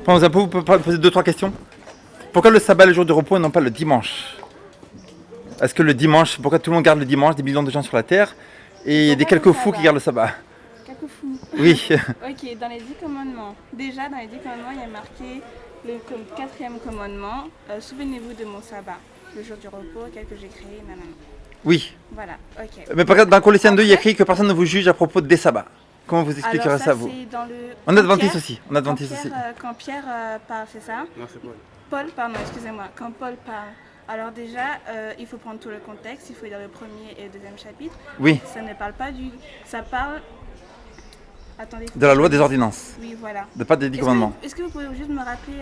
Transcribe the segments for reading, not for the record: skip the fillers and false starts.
Vous pouvez poser 2-3 questions. Pourquoi le sabbat est le jour de repos et non pas le dimanche? Est-ce que le dimanche, pourquoi tout le monde garde le dimanche, des millions de gens sur la terre, et il y a des quelques fous qui gardent le sabbat? Quelques fous. Oui. Ok, dans les 10 commandements. Déjà, dans les 10 commandements, il y a marqué le 4e commandement. Souvenez-vous de mon sabbat, le jour du repos, tel que j'ai créé, nanana. Oui. Voilà, ok. Mais par contre, dans Colossiens 2, il y a écrit que personne ne vous juge à propos des sabbats. Comment vous expliquerez Alors ça, vous? dans le... On est adventiste aussi. On est adventiste aussi. Quand Pierre parle, c'est ça? Non, c'est Paul. Paul, pardon, excusez-moi. Quand Paul parle, alors déjà, il faut prendre tout le contexte. Il faut lire le premier et le deuxième chapitre. Oui. Ça ne parle pas du... Ça parle... Attendez. De la loi des ordonnances. Oui, voilà. De pas des 10 commandements. Est-ce que vous pouvez juste me rappeler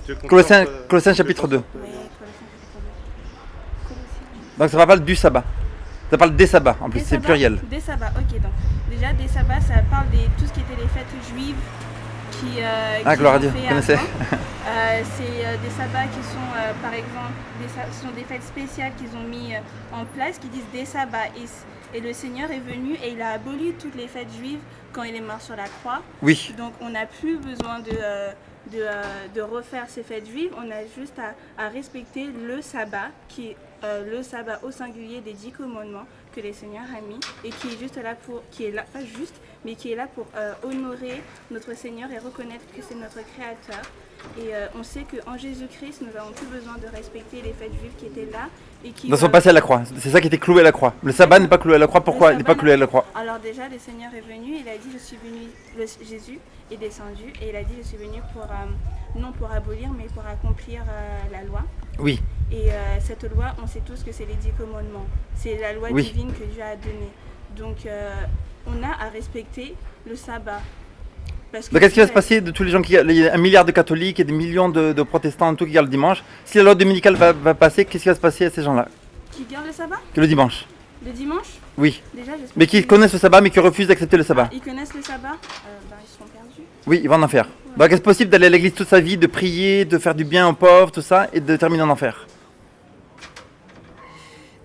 les... Colossiens chapitre 2. Oui, Colossiens chapitre 2. Colossiens. Donc ça parle du sabbat. Ça parle des sabbats, en plus, c'est pluriel. Des sabbats, ok. Donc, déjà, des sabbats, ça parle de tout ce qui était les fêtes juives qui gloire à Dieu, ont fait vous connaissez. C'est des sabbats qui sont, par exemple, ce sont des fêtes spéciales qu'ils ont mis en place, qui disent des sabbats. Et le Seigneur est venu et il a aboli toutes les fêtes juives quand il est mort sur la croix. Oui. Donc, on n'a plus besoin de refaire ces fêtes juives. On a juste à respecter le sabbat, qui est le sabbat au singulier des 10 commandements que le Seigneur a mis et qui est juste là pour, pas juste, mais qui est là pour honorer notre Seigneur et reconnaître que c'est notre Créateur. Et on sait qu'en Jésus-Christ, nous n'avons plus besoin de respecter les fêtes juives qui étaient là et qui... Dans son passé à la croix, c'est ça qui était cloué à la croix. Le sabbat n'est pas cloué à la croix, pourquoi il n'est pas cloué à la croix? Alors déjà, le Seigneur est venu, il a dit, Jésus est descendu et il a dit, je suis venu pour, non pour abolir, mais pour accomplir la loi. Oui. Et cette loi, on sait tous que c'est les 10 commandements. C'est la loi divine que Dieu a donnée. Donc on a à respecter le sabbat. Donc qu'est-ce qui va se passer de tous les gens il y a 1 milliard de catholiques et des millions de protestants tout qui gardent le dimanche? Si la loi dominicale va passer, qu'est-ce qui va se passer à ces gens-là? Qui gardent le sabbat? Le dimanche. Le dimanche? Oui. Déjà, mais qui connaissent le sabbat mais qui refusent d'accepter le sabbat. Ils connaissent le sabbat? Ils seront perdus. Oui, ils vont en enfer. Ouais. Donc est-ce possible d'aller à l'église toute sa vie, de prier, de faire du bien aux pauvres, tout ça, et de terminer en enfer?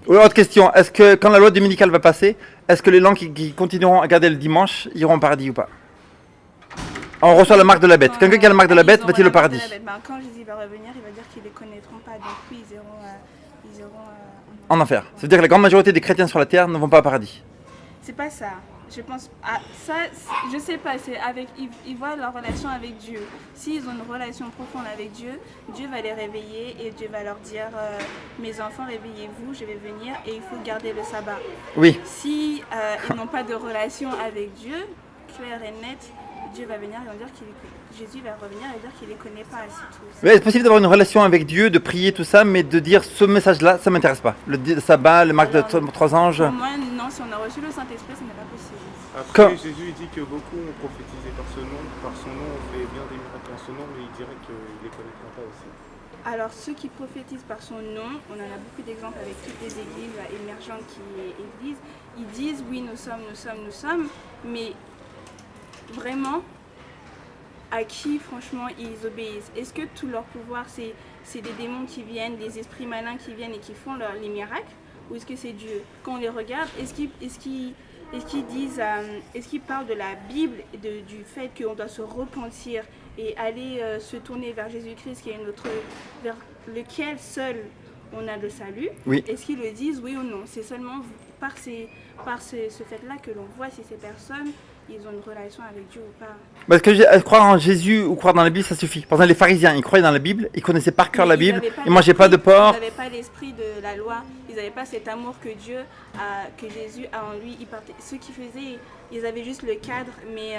Autre question, est-ce que quand la loi dominicale va passer, est-ce que les gens qui continueront à garder le dimanche iront au paradis ou pas? On reçoit la marque de la bête. Quelqu'un qui a la marque de la bête va-t-il au paradis? Quand Jésus va revenir, il va dire qu'ils ne les connaîtront pas. Donc oui, ils iront en enfer. Ça veut dire que la grande majorité des chrétiens sur la terre ne vont pas au paradis. C'est pas ça. Je pense ça, je sais pas, c'est avec ils voient leur relation avec Dieu. S'ils ont une relation profonde avec Dieu, Dieu va les réveiller et Dieu va leur dire mes enfants, réveillez-vous, je vais venir et il faut garder le sabbat. Oui. Si ils n'ont pas de relation avec Dieu, clair et net, Dieu va venir et va dire Jésus va revenir et dire qu'il les connaît pas, c'est tout. Mais est-ce possible d'avoir une relation avec Dieu, de prier tout ça, mais de dire ce message-là, ça m'intéresse pas. Le sabbat, le marque de 3 anges. Pour moi, non, si on a reçu le Saint-Esprit, ce n'est pas possible. Après, Jésus dit que beaucoup ont prophétisé par son nom, on fait bien des miracles en son nom, mais il dirait qu'ils ne les connaîtront pas aussi. Alors, ceux qui prophétisent par son nom, on en a beaucoup d'exemples avec toutes les églises émergentes qui église, ils disent oui, nous sommes, mais vraiment, à qui franchement ils obéissent? Est-ce que tout leur pouvoir, c'est des démons qui viennent, des esprits malins qui viennent et qui font les miracles? Ou est-ce que c'est Dieu? Quand on les regarde, est-ce qu'ils parlent de la Bible et du fait qu'on doit se repentir et aller se tourner vers Jésus-Christ, vers lequel seul on a le salut? Oui. Est-ce qu'ils le disent, oui ou non? C'est seulement par ce fait-là que l'on voit si ces personnes ils ont une relation avec Dieu ou pas. Parce que croire en Jésus ou croire dans la Bible, ça suffit. Par exemple, les pharisiens, ils croyaient dans la Bible, ils connaissaient par cœur la Bible, ils ne mangeaient pas de porc. Ils n'avaient pas l'esprit de la loi, ils n'avaient pas cet amour que Jésus a en lui. Ceux qui faisaient, ils avaient juste le cadre, mais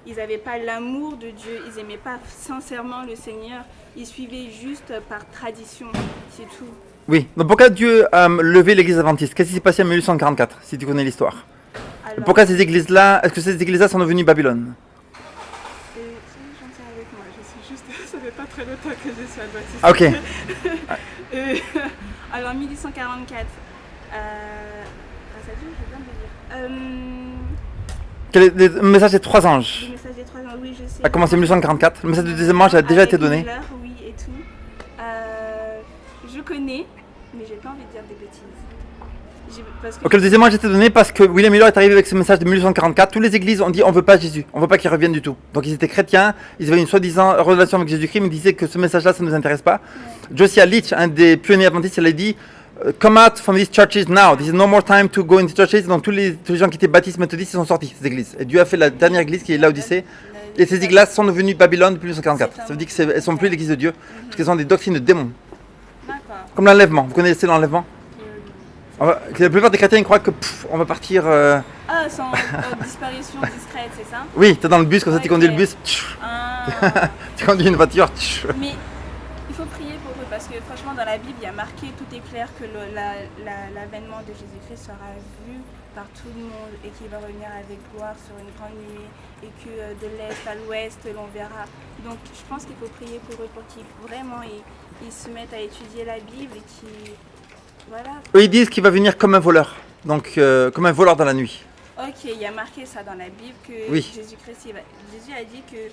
ils n'avaient pas l'amour de Dieu, ils n'aimaient pas sincèrement le Seigneur, ils suivaient juste par tradition, c'est tout. Oui, donc pourquoi Dieu a levé l'église adventiste? Qu'est-ce qui s'est passé en 1844, si tu connais l'histoire? Alors, pourquoi ces églises-là, est-ce que ces églises-là sont devenues Babylone? C'est gentil avec moi, je suis juste, ça fait pas très longtemps que je suis adventiste. Ok. Alors 1844, grâce à Dieu, je viens de dire. Le message des 3 anges. Le message des 3 anges, oui, je sais. A commencé en 1844, le message du deuxième ange a déjà été donné. Oui, et tout. Je connais, mais j'ai pas envie de dire des bêtises. Parce que Ok, le deuxième ange était donné parce que William Miller est arrivé avec ce message de 1844. Toutes les églises ont dit on veut pas Jésus, on veut pas qu'il revienne du tout. Donc ils étaient chrétiens, ils avaient une soi-disant relation avec Jésus-Christ, mais ils disaient que ce message-là, ça ne nous intéresse pas. Josiah Leach, un des pionniers adventistes, il a dit come out from these churches now. This is no more time to go into churches. Donc tous les gens qui étaient baptistes méthodistes, ils sont sortis, ces églises. Et Dieu a fait la dernière église qui est l'Odyssée. Et ces églises-là sont devenues Babylone depuis 1944. Ça veut dire qu'elles ne sont plus l'église de Dieu, parce qu'elles ont des doctrines de démons. d'accord. Comme l'enlèvement. Vous connaissez l'enlèvement? La plupart des chrétiens ils croient que on va partir. Ah, sans disparition discrète, c'est ça? Oui, t'es dans le bus, comme ça tu conduis le Ok. bus. Ah. Tu conduis une voiture. Mais il faut prier pour eux parce que franchement dans la Bible il y a marqué, tout est clair que l'avènement de Jésus-Christ sera vu par tout le monde et qu'il va revenir avec gloire sur une grande nuée et que de l'est à l'ouest l'on verra. Donc je pense qu'il faut prier pour eux pour qu'ils vraiment ils se mettent à étudier la Bible et qu'ils... Voilà. Eux ils disent qu'il va venir comme un voleur, donc comme un voleur dans la nuit. Ok, il y a marqué ça dans la Bible que Oui. Jésus-Christ, Jésus a dit que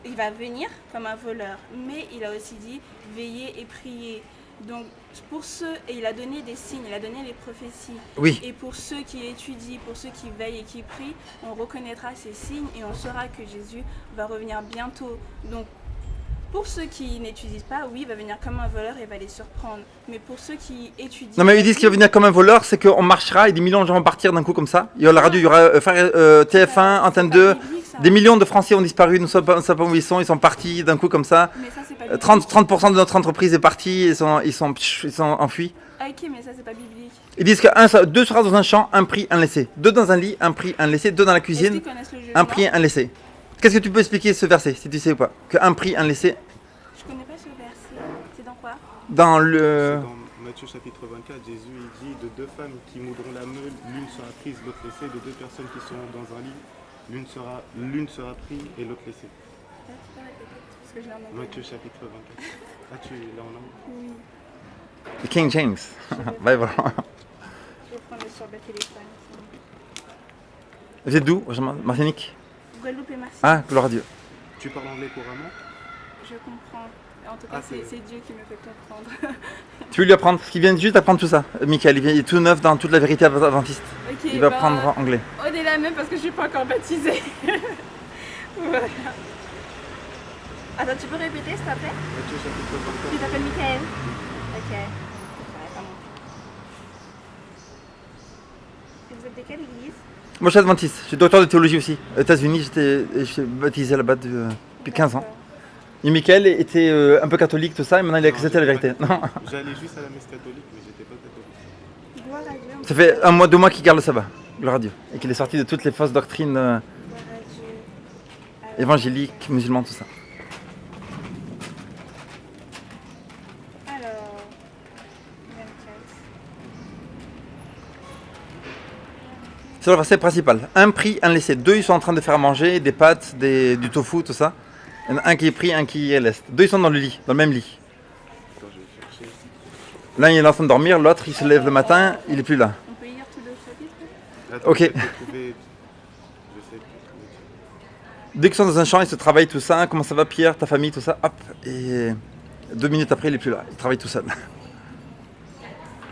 il va venir comme un voleur, mais il a aussi dit veiller et prier. Donc pour ceux, et il a donné des signes, il a donné les prophéties. Oui. Et pour ceux qui étudient, pour ceux qui veillent et qui prient, on reconnaîtra ces signes et on saura que Jésus va revenir bientôt. Donc pour ceux qui n'étudient pas, oui, il va venir comme un voleur et va les surprendre. Mais pour ceux qui étudient... Non mais ils disent qu'il va venir comme un voleur, c'est qu'on marchera et des millions de gens vont partir d'un coup comme ça. Il y aura la radio, il y aura TF1, Antenne 2. Des millions de Français ont disparu, nous ne savons pas où ils sont partis d'un coup comme ça. Mais ça, c'est pas biblique. 30% de notre entreprise est partie, ils sont enfuis. Ok, mais ça, c'est pas biblique. Ils disent que deux sera dans un champ, un pris, un laissé. Deux dans un lit, un pris, un laissé. Deux dans la Est-ce cuisine, qu'ils connaissent le jugement? un prix, un laissé. Qu'est-ce que tu peux expliquer ce verset, si tu sais ou pas? Que un prix, un laissé, Je connais pas ce verset. C'est dans quoi? dans C'est le... dans Matthieu chapitre 24, Jésus il dit de deux femmes qui moudront la meule, l'une sera prise, l'autre laissée. De deux personnes qui seront dans un lit, l'une sera prise et l'autre laissée. Parce que je l'ai en anglais. Matthieu chapitre 24. Ah, tu l'as en anglais? Oui. le King James. Bible. Je vais prendre le sur le téléphone. Vous êtes d'où, Martinique? Guadeloupe et Marseille. Ah, gloire à Dieu. Tu parles anglais couramment? Je comprends. En tout cas, Ah, c'est- c'est Dieu qui me fait comprendre. Tu veux lui apprendre, parce qu'il vient juste d'apprendre tout ça. Michael, il est tout neuf dans toute la vérité adventiste. Ok, Il va bah, apprendre anglais. On est là même parce que je suis pas encore baptisée. Voilà. Attends, tu peux répéter s'il te plaît? Matthieu chapitre 24. Tu t'appelles Michael? Ok. Ouais, pas non plus. Et vous êtes de quelle église? Moi, je suis adventiste. Je suis docteur de théologie aussi. Aux États-Unis, je suis baptisé là-bas depuis 15 ans. Et Michael était un peu catholique, tout ça, et maintenant il a accepté la vérité. Non. J'allais juste à la messe catholique, mais j'étais pas catholique. Gloire à Dieu. Ça fait 1 mois, 2 mois qu'il garde le sabbat, gloire à Dieu. Et qu'il est sorti de toutes les fausses doctrines Gloire à Dieu. Alors, évangéliques, musulmans, tout ça. Alors, 24. C'est le verset principal. Un pris, un laissé. Deux, ils sont en train de faire à manger, des pâtes, du tofu, tout ça. Il y en a un qui est pris, un qui est laissé. Deux, ils sont dans le lit, dans le même lit. Attends, je vais chercher. L'un, il est en train de dormir, l'autre, il se lève le matin, il est plus là. On peut lire tout le chapitre? Attends, Ok. je sais plus trouver. Dès qu'ils sont dans un champ, ils se travaillent tout ça. Comment ça va, Pierre, ta famille, tout ça. Hop. Et 2 minutes après, il est plus là. Il travaille tout seul.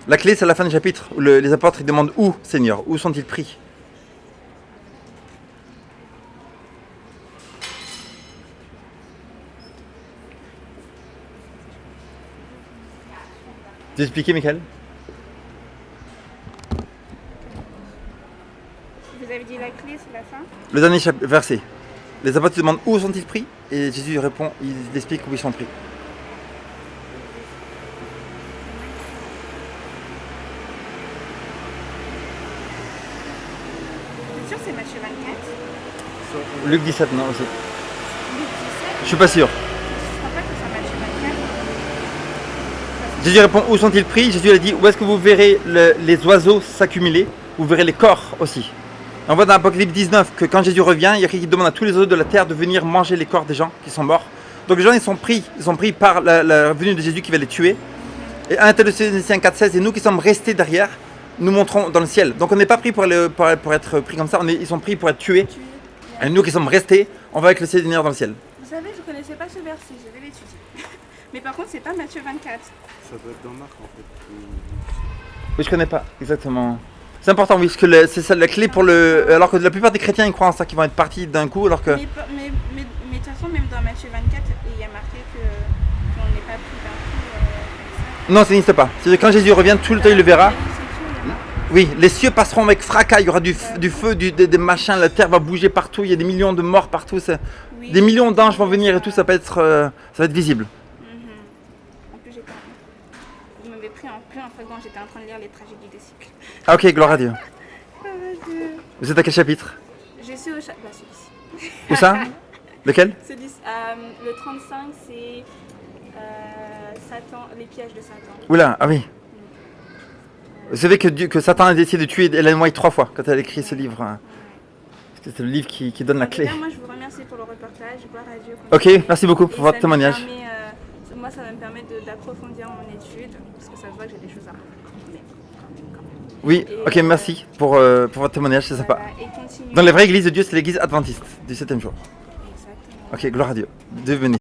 La clé, c'est à la fin du chapitre où les apôtres ils demandent où, Seigneur, où sont-ils pris? Tu as expliqué, Michael? Vous avez dit la clé, c'est la fin? Le dernier verset. Les apôtres demandent où sont-ils pris? Et Jésus répond, il explique où ils sont pris. C'est sûr que c'est Matthieu 24? Luc 17, non aussi. Luc 17? Je suis pas sûr. Je ne crois pas que c'est Matthieu 24. Jésus répond où sont-ils pris? Jésus a dit où est-ce que vous verrez les oiseaux s'accumuler? Vous verrez les corps aussi. On voit dans Apocalypse 19 que quand Jésus revient, il y a quelqu'un qui demande à tous les oiseaux de la terre de venir manger les corps des gens qui sont morts. Donc les gens ils sont pris par la venue de Jésus qui va les tuer. Et 1 Thessaloniciens 4,16, et nous qui sommes restés derrière, nous montrons dans le ciel. Donc on n'est pas pris pour être pris comme ça, ils sont pris pour être tués. Et nous qui sommes restés, on va avec le Seigneur dans le ciel. Vous savez, je ne connaissais pas ce verset, je vais l'étudier. Mais par contre, c'est pas Matthieu 24. Ça doit être dans Marc en fait. Oui, je connais pas, exactement. C'est important, oui, parce que c'est ça la clé pour le. Alors que la plupart des chrétiens ils croient en ça, qu'ils vont être partis d'un coup, alors que. Mais de toute façon, même dans Matthieu 24, il y a marqué qu'on n'est pas pris d'un coup comme ça. Non, ça n'existe pas. C'est-à-dire que quand Jésus revient, tout le temps il le verra. Oui, les cieux passeront avec fracas, il y aura du feu, des machins, la terre va bouger partout, il y a des millions de morts partout, Oui. des millions d'anges vont venir et tout, ça va être visible. En plus, vous m'avez pris en plein quand j'étais en train de lire les tragédies des cycles. Ah ok, gloire à Dieu. Oh mon Dieu. Vous êtes à quel chapitre? Je suis au bah, celui-ci. Où ça? Lequel? Le 35, c'est Satan, les pièges de Satan. Oula, ah oui. Vous savez que Satan a essayé de tuer Ellen White 3 fois quand elle a écrit ce livre. Hein. Parce que c'est le livre qui donne la clé. Moi, je vous remercie pour le reportage. Gloire à Dieu. Ok, merci beaucoup pour votre témoignage. Moi, ça va me permettre d'approfondir mon étude, parce que ça se voit que j'ai des choses à apprendre. Mais quand même. Oui, ok, merci pour votre témoignage, c'est sympa. Et continuer. Dans la vraie église de Dieu, c'est l'église adventiste du 7e jour. Exactement. Ok, gloire à Dieu. Dieu bénisse.